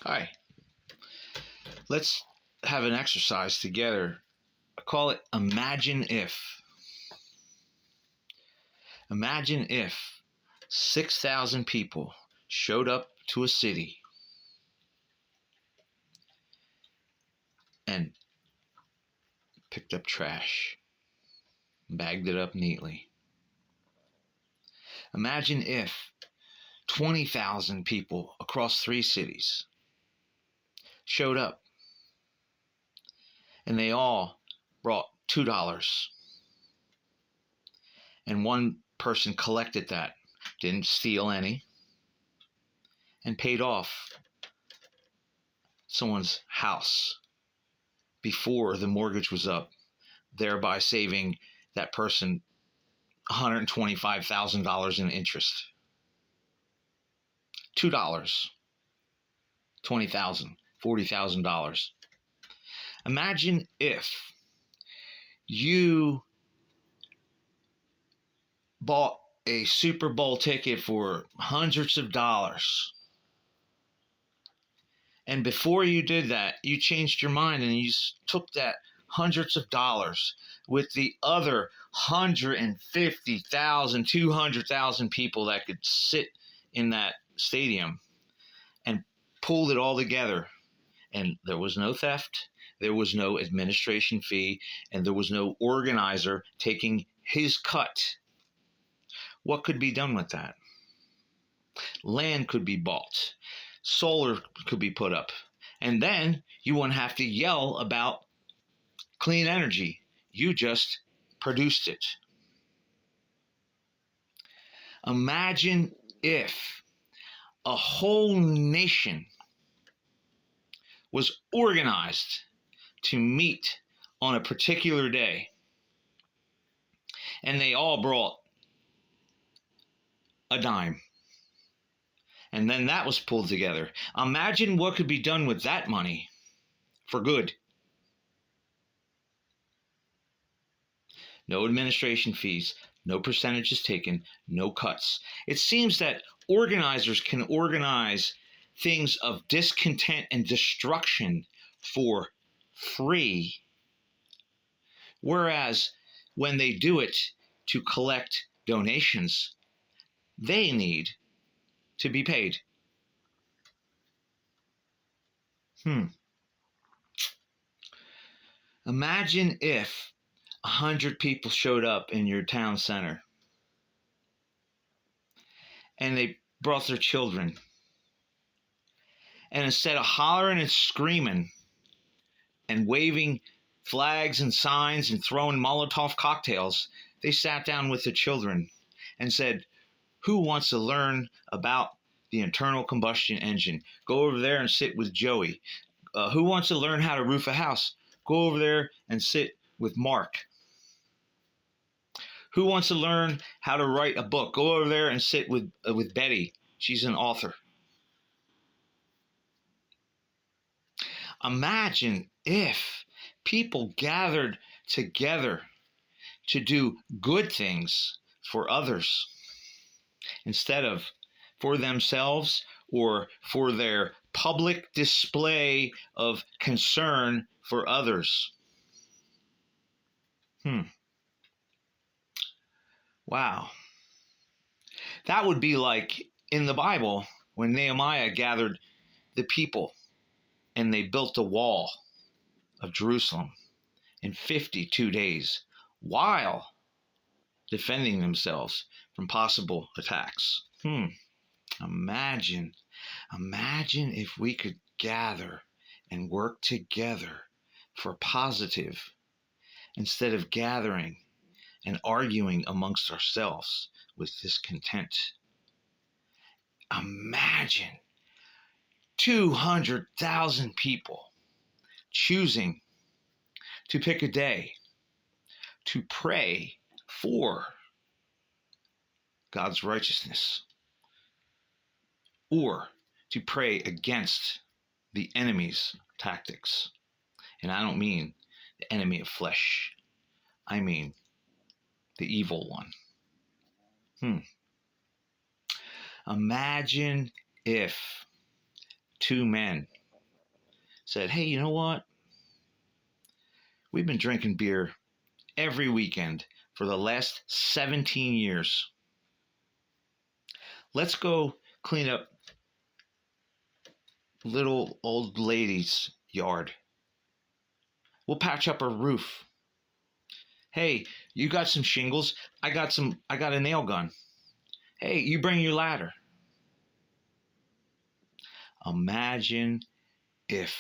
Hi, let's have an exercise together. I call it Imagine If. Imagine if 6,000 people showed up to a city and picked up trash, bagged it up neatly. Imagine if 20,000 people across 3 cities showed up and they all brought $2, and one person collected that, didn't steal any, and paid off someone's house before the mortgage was up, thereby saving that person $125,000 in interest. $2, 20,000, $40,000. Imagine if you bought a Super Bowl ticket for hundreds of dollars, and before you did that, you changed your mind and you took that hundreds of dollars with the other 150,000, 200,000 people that could sit in that stadium and pulled it all together. And there was no theft, there was no administration fee, and there was no organizer taking his cut. What could be done with that? Land could be bought, solar could be put up, and then you wouldn't have to yell about clean energy. You just produced it. Imagine if a whole nation was organized to meet on a particular day and they all brought a dime. And then that was pulled together. Imagine what could be done with that money for good. No administration fees, no percentages taken, no cuts. It seems that organizers can organize things of discontent and destruction for free. Whereas when they do it to collect donations, they need to be paid. Imagine if 100 people showed up in your town center and they brought their children. And instead of hollering and screaming and waving flags and signs and throwing Molotov cocktails, they sat down with the children and said, who wants to learn about the internal combustion engine? Go over there and sit with Joey. Who wants to learn how to roof a house? Go over there and sit with Mark. Who wants to learn how to write a book? Go over there and sit with Betty. She's an author. Imagine if people gathered together to do good things for others instead of for themselves or for their public display of concern for others. Wow. That would be like in the Bible when Nehemiah gathered the people and they built the wall of Jerusalem in 52 days while defending themselves from possible attacks. Imagine if we could gather and work together for positive instead of gathering and arguing amongst ourselves with discontent. Imagine 200,000 people choosing to pick a day to pray for God's righteousness or to pray against the enemy's tactics. And I don't mean the enemy of flesh. I mean the evil one. Imagine if two men said, hey, you know what? We've been drinking beer every weekend for the last 17 years. Let's go clean up little old lady's yard. We'll patch up her roof. Hey, you got some shingles? I got a nail gun. Hey, you bring your ladder. Imagine if